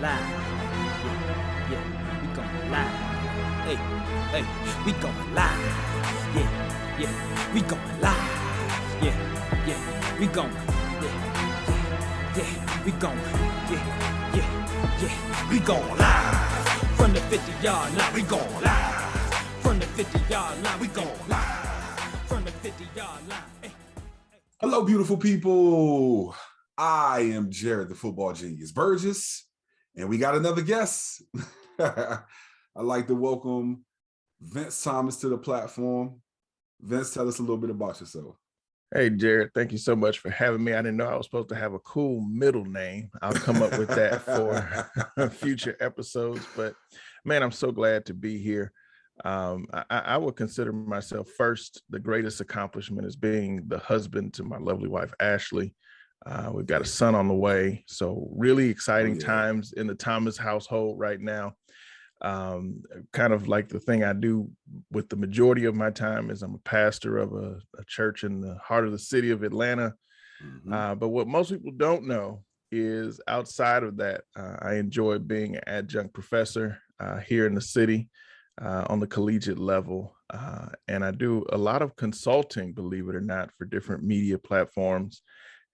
live. Yeah, we going live. Hey, we going live. Yeah, we going live. Yeah, we going. Yeah, we going. Yeah, we going live. From the 50-yard line, we going live. From the 50-yard line, we going live. From the 50-yard line. Hey. Hello, beautiful people. I am Jarrett, the football genius Burgess, and we got another guest. I'd like to welcome Vince Thomas to the platform. Vince, tell us a little bit about yourself. Hey, Jarrett, thank you so much for having me. I didn't know I was supposed to have a cool middle name. I'll come up with that for future episodes. But, man, I'm so glad to be here. I would consider myself first, the greatest accomplishment is being the husband to my lovely wife, Ashley. We've got a son on the way. So really exciting times in the Thomas household right now. Kind of like the thing I do with the majority of my time is I'm a pastor of a church in the heart of the city of Atlanta. But what most people don't know is outside of that, I enjoy being an adjunct professor here in the city on the collegiate level. And I do a lot of consulting, believe it or not, for different media platforms.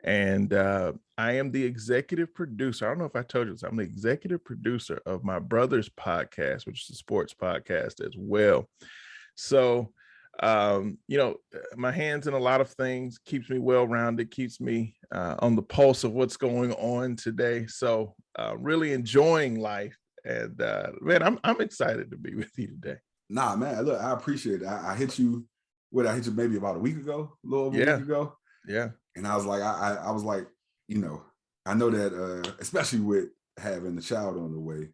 And I am the executive producer. I don't know if I told you this. I'm the executive producer of my brother's podcast, which is a sports podcast as well. So, my hands in a lot of things, keeps me well-rounded, keeps me on the pulse of what's going on today. So really enjoying life. And man, I'm excited to be with you today. Nah, man, look, I appreciate it. I hit you maybe about a week ago, a little over a week ago. Yeah. And I was like, I was like, I know that especially with having the child on the way,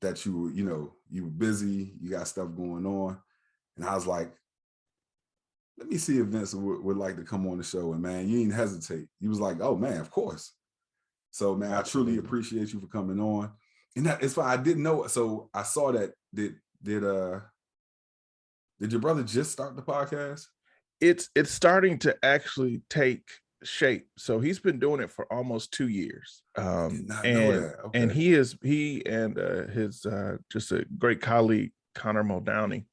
that you were busy, you got stuff going on. And I was like, let me see if Vince would like to come on the show. And man, you didn't hesitate. He was like, oh man, of course. So man, I truly appreciate you for coming on. And that it's fine. I didn't know. So I saw that did your brother just start the podcast? It's starting to actually take shape. So he's been doing it for almost 2 years. I did not know that. Okay. And he and his just a great colleague, Connor Muldowney,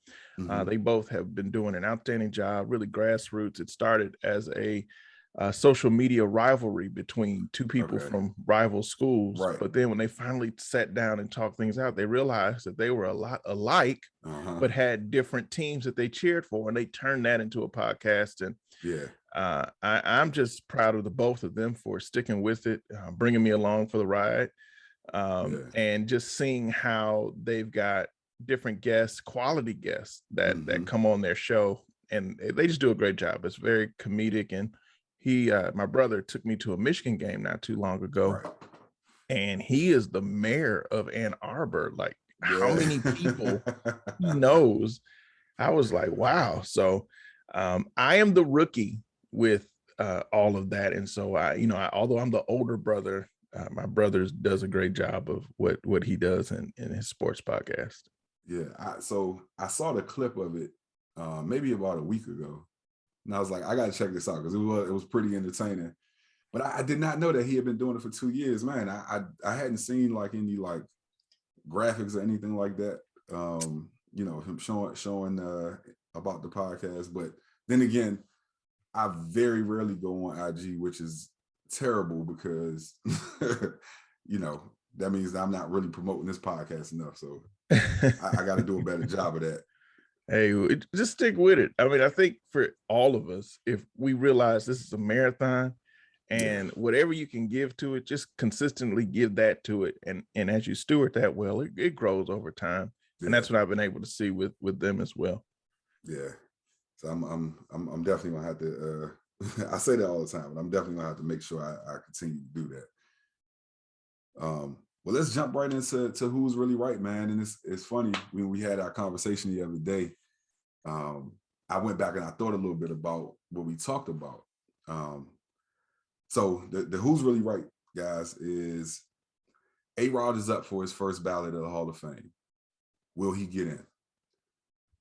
they both have been doing an outstanding job, really grassroots. It started as a social media rivalry between two people from rival schools. Right. But then when they finally sat down and talked things out, they realized that they were a lot alike, but had different teams that they cheered for, and they turned that into a podcast. And I'm just proud of the both of them for sticking with it, bringing me along for the ride, and just seeing how they've got different guests, quality guests that come on their show, and they just do a great job. It's very comedic. And my brother took me to a Michigan game not too long ago, and he is the mayor of Ann Arbor. Like, how many people he knows? I was like, wow. So I am the rookie with all of that. And so although I'm the older brother, my brother does a great job of what he does in his sports podcast. Yeah. So I saw the clip of it maybe about a week ago. And I was like, I got to check this out because it was pretty entertaining. But I did not know that he had been doing it for 2 years, man. I hadn't seen like any like graphics or anything like that. Him showing about the podcast. But then again, I very rarely go on IG, which is terrible because that means that I'm not really promoting this podcast enough. So I got to do a better job of that. Hey, just stick with it. I mean, I think for all of us, if we realize this is a marathon and whatever you can give to it, just consistently give that to it. And as you steward that well, it grows over time. Yeah. And that's what I've been able to see with them as well. Yeah. So I'm definitely gonna have to I say that all the time, but I'm definitely gonna have to make sure I continue to do that. Well, let's jump right into who's really right, man. And it's funny, when we had our conversation the other day, I went back and I thought a little bit about what we talked about. So the who's really right, guys, is A-Rod is up for his first ballot of the Hall of Fame. Will he get in?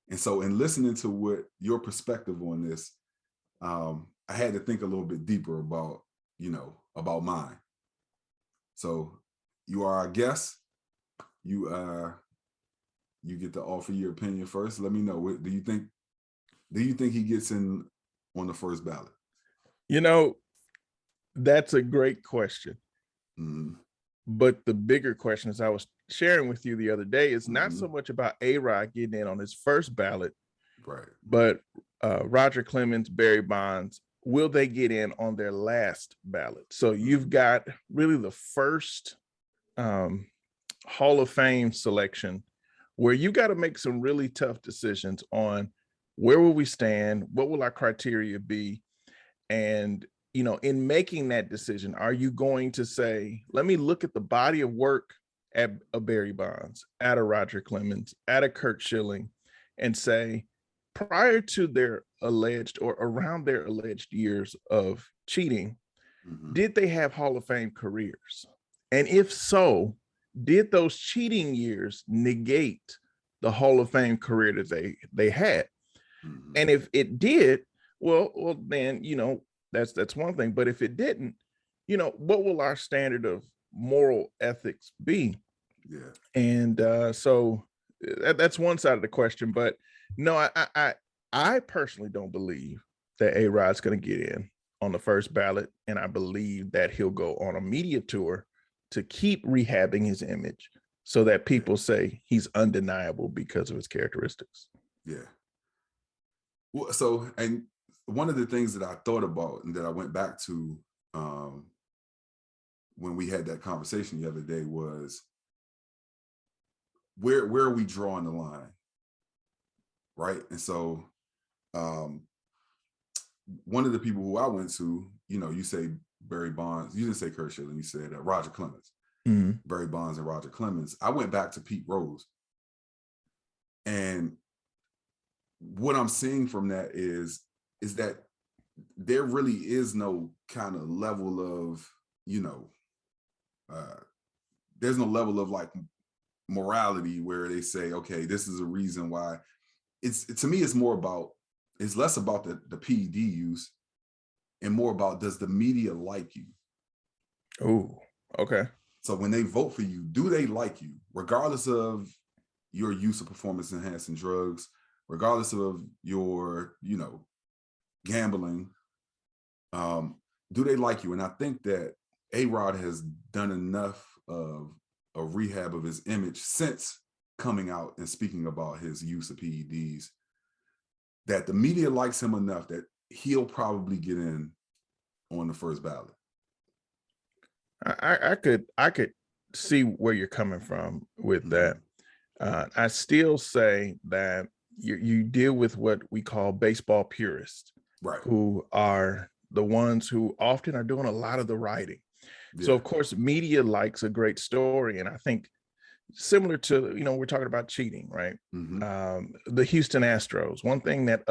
And so in listening to what your perspective on this, I had to think a little bit deeper about mine. So you are our guest. You get to offer your opinion first. Let me know. What do you think? Do you think he gets in on the first ballot? You know, that's a great question. Mm-hmm. But the bigger question, as I was sharing with you the other day, is not Mm-hmm. so much about A-Rod getting in on his first ballot, Right? but Roger Clemens, Barry Bonds, will they get in on their last ballot? So you've got really the first Hall of Fame selection where you got to make some really tough decisions on where will we stand, what will our criteria be, and you know, in making that decision, are you going to say, let me look at the body of work at a Barry Bonds, at a Roger Clemens, at a Curt Schilling, and say, prior to their alleged or around their alleged years of cheating, did they have Hall of Fame careers? And if so, did those cheating years negate the Hall of Fame career that they had? And if it did, well, then, you know, that's one thing. But if it didn't, you know, what will our standard of moral ethics be? Yeah. And so that's one side of the question. But no, I personally don't believe that A-Rod's going to get in on the first ballot, and I believe that he'll go on a media tour to keep rehabbing his image so that people say he's undeniable because of his characteristics. Yeah. Well, so, and one of the things that I thought about and that I went back to when we had that conversation the other day was where are we drawing the line? Right. And so one of the people who I went to, you know, you say Barry Bonds, you didn't say Curt Schilling, you said Roger Clemens. Barry Bonds and Roger Clemens. I went back to Pete Rose. And what I'm seeing from that is that there really is no kind of level of, you know, there's no level of like morality where they say, okay, this is a reason why. To me, it's less about the PED use and more about, does the media like you? Oh, okay. So when they vote for you, do they like you, regardless of your use of performance enhancing drugs, regardless of your, you know, gambling? Do they like you? And I think that A-Rod has done enough of a rehab of his image since coming out and speaking about his use of PEDs that the media likes him enough that he'll probably get in on the first ballot. I could see where you're coming from with that. I still say that you deal with what we call baseball purists, right? Who are the ones who often are doing a lot of the writing. Yeah. So of course, media likes a great story, and I think similar to, you know, we're talking about cheating, right? The Houston Astros. One thing that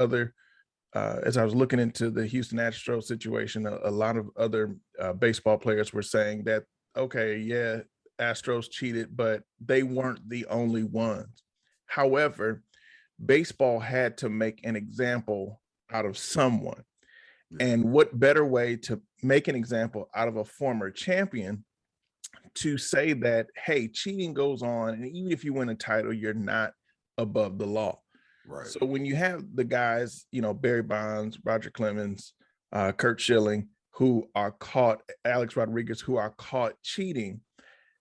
as I was looking into the Houston Astros situation, a lot of other baseball players were saying that, okay, yeah, Astros cheated, but they weren't the only ones. However, baseball had to make an example out of someone. Yeah. And what better way to make an example out of a former champion to say that, hey, cheating goes on, and even if you win a title, you're not above the law. Right. So when you have the guys, you know, Barry Bonds, Roger Clemens, Curt Schilling, who are caught, Alex Rodriguez, who are caught cheating,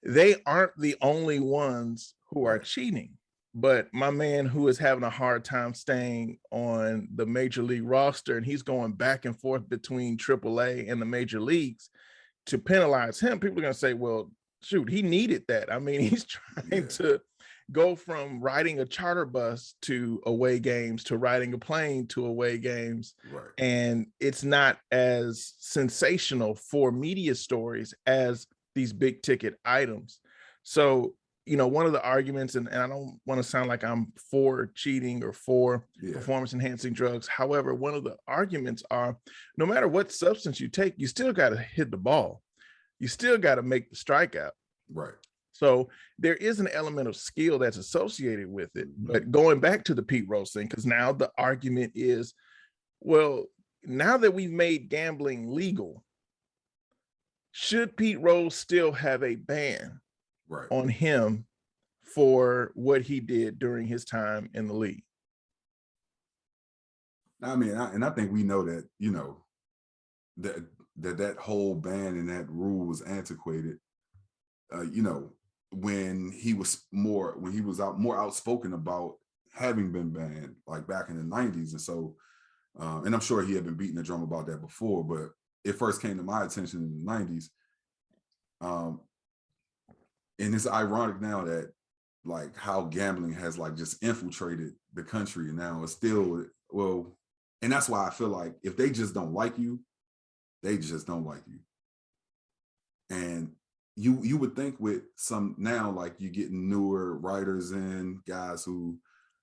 they aren't the only ones who are cheating. But my man who is having a hard time staying on the major league roster, and he's going back and forth between AAA and the major leagues, to penalize him, people are going to say, well, shoot, he needed that. I mean, he's trying to go from riding a charter bus to away games to riding a plane to away games. Right. And it's not as sensational for media stories as these big ticket items. So, you know, one of the arguments, and I don't want to sound like I'm for cheating or for performance enhancing drugs. However, one of the arguments are, no matter what substance you take, you still got to hit the ball. You still got to make the strikeout. Right. So there is an element of skill that's associated with it. But going back to the Pete Rose thing, because now the argument is, well, now that we've made gambling legal, should Pete Rose still have a ban? on him for what he did during his time in the league. I mean, I think we know that, you know, that whole ban and that rule was antiquated. You know, when he was more outspoken about having been banned, like back in the 90s. And so, and I'm sure he had been beating the drum about that before, but it first came to my attention in the 90s. And it's ironic now that like how gambling has like just infiltrated the country, and now it's still, well, and that's why I feel like if they just don't like you, they just don't like you. And you would think with some now, like you're getting newer writers in, guys who,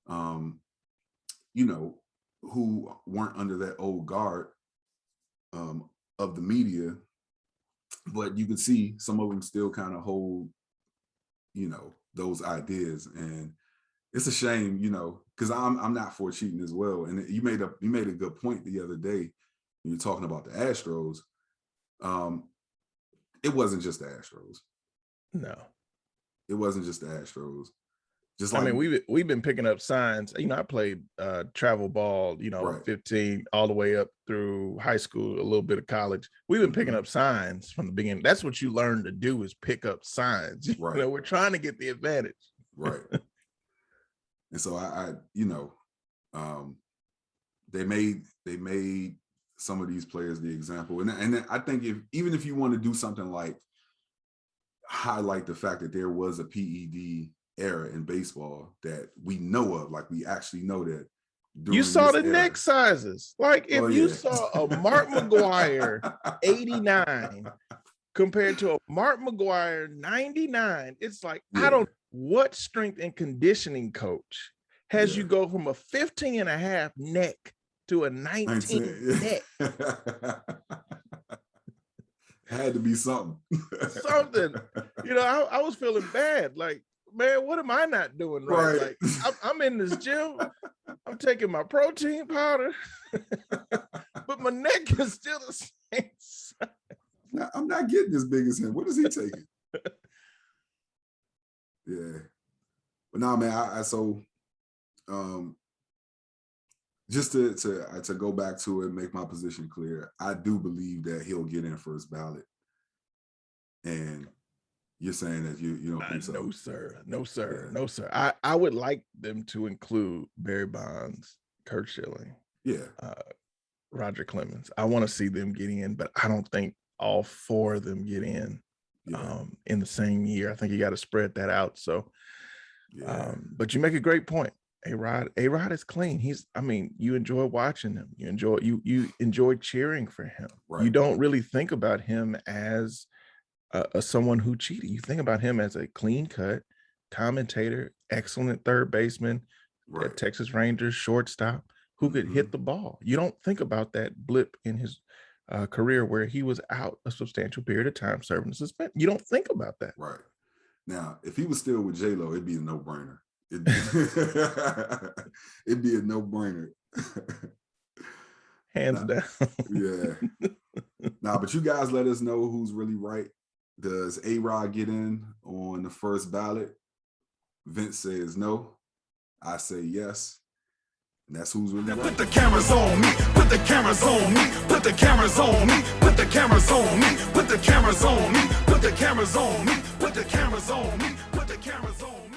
you know, who weren't under that old guard of the media, but you can see some of them still kind of hold, you know, those ideas. And it's a shame, you know, because I'm not for cheating as well. And you made a good point the other day when you're talking about the Astros. It wasn't just the Astros. No, it wasn't just the Astros. Just like, I mean, we've been picking up signs. You know, I played travel ball, you know, right. 15 all the way up through high school, a little bit of college. We've been picking up signs from the beginning. That's what you learn to do, is pick up signs. Right. You know, we're trying to get the advantage. Right. And so I you know, they made some of these players the example. And I think even if you want to do something like highlight the fact that there was a PED era in baseball that we know of, like we actually know that. You saw the neck sizes. Like if you saw a Mark McGuire 89 compared to a Mark McGuire 99, it's like, I don't, what strength and conditioning coach has you go from a 15.5 neck to a 19 neck? Had to be something. Something. You know, I was feeling bad. Like, man, what am I not doing right? Like, I'm in this gym. I'm taking my protein powder, but my neck is still the same size. I'm not getting as big as him. What is he taking? Yeah. But no, man, so just to go back to it and make my position clear, I do believe that he'll get in first ballot. And you're saying that you don't think so? No, sir. No, sir. Yeah. No, sir. I would like them to include Barry Bonds, Kurt Schilling, Roger Clemens. I want to see them get in, but I don't think all four of them get in the same year. I think you got to spread that out. So, but you make a great point. A-Rod is clean. You enjoy watching him. You enjoy cheering for him. Right. You don't really think about him as someone who cheated. You think about him as a clean cut commentator, excellent third baseman, Texas Rangers shortstop who could hit the ball. You don't think about that blip in his career where he was out a substantial period of time serving the suspension. You don't think about that. Right. Now, if he was still with J-Lo, it'd be a no-brainer. It'd be a no-brainer. Hands down. Yeah. Nah, but you guys let us know who's really right. Does A-Rod get in on the first ballot? Vince says no. I say yes. And that's who's really right. Put the cameras on me. Put the cameras on me. Put the cameras on me. Put the cameras on me. Put the cameras on me. Put the cameras on me. Put the cameras on me. Put the cameras on me.